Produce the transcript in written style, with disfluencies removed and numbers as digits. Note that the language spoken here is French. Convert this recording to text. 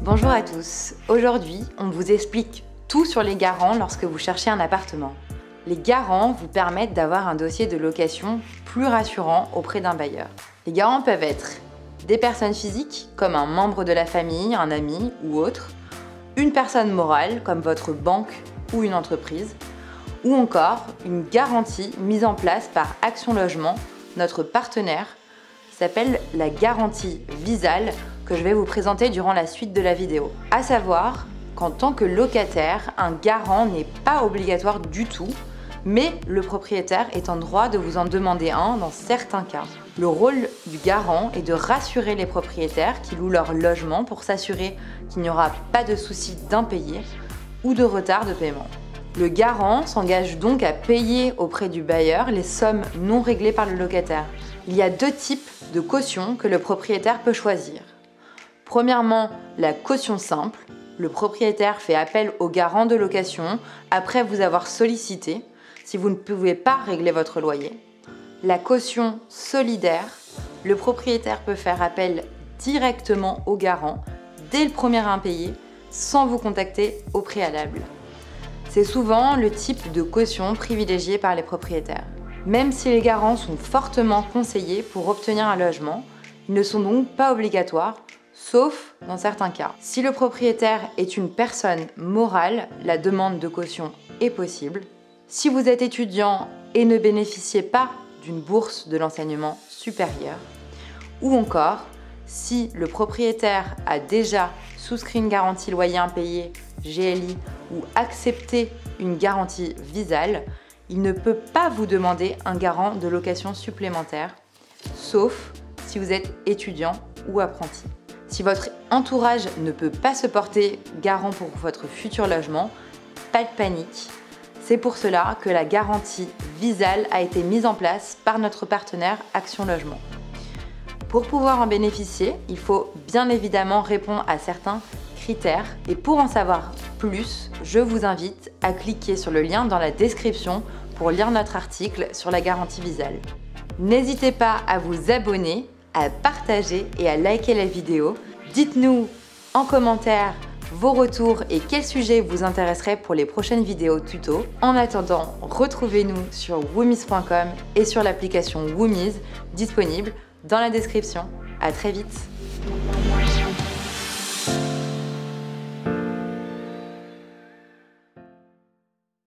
Bonjour à tous, aujourd'hui on vous explique tout sur les garants lorsque vous cherchez un appartement. Les garants vous permettent d'avoir un dossier de location plus rassurant auprès d'un bailleur. Les garants peuvent être des personnes physiques comme un membre de la famille, un ami ou autre, une personne morale comme votre banque ou une entreprise, ou encore une garantie mise en place par Action Logement, notre partenaire, qui s'appelle la garantie Visal, que je vais vous présenter durant la suite de la vidéo. À savoir qu'en tant que locataire, un garant n'est pas obligatoire du tout, mais le propriétaire est en droit de vous en demander un dans certains cas. Le rôle du garant est de rassurer les propriétaires qui louent leur logement pour s'assurer qu'il n'y aura pas de souci d'impayé ou de retard de paiement. Le garant s'engage donc à payer auprès du bailleur les sommes non réglées par le locataire. Il y a deux types de caution que le propriétaire peut choisir. Premièrement, la caution simple. Le propriétaire fait appel au garant de location après vous avoir sollicité si vous ne pouvez pas régler votre loyer. La caution solidaire. Le propriétaire peut faire appel directement au garant dès le premier impayé sans vous contacter au préalable. C'est souvent le type de caution privilégié par les propriétaires. Même si les garants sont fortement conseillés pour obtenir un logement, ils ne sont donc pas obligatoires, sauf dans certains cas. Si le propriétaire est une personne morale, la demande de caution est possible. Si vous êtes étudiant et ne bénéficiez pas d'une bourse de l'enseignement supérieur, ou encore si le propriétaire a déjà souscrit une garantie loyer impayé, GLI, ou accepté une garantie Visal, il ne peut pas vous demander un garant de location supplémentaire, sauf si vous êtes étudiant ou apprenti. Si votre entourage ne peut pas se porter garant pour votre futur logement, pas de panique. C'est pour cela que la garantie Visal a été mise en place par notre partenaire Action Logement. Pour pouvoir en bénéficier, il faut bien évidemment répondre à certains critères. Et pour en savoir plus, je vous invite à cliquer sur le lien dans la description pour lire notre article sur la garantie Visal. N'hésitez pas à vous abonner, à partager et à liker la vidéo. Dites-nous en commentaire vos retours et quel sujet vous intéresserait pour les prochaines vidéos tuto. En attendant, retrouvez-nous sur woomise.com et sur l'application Woomise disponible dans la description. À très vite.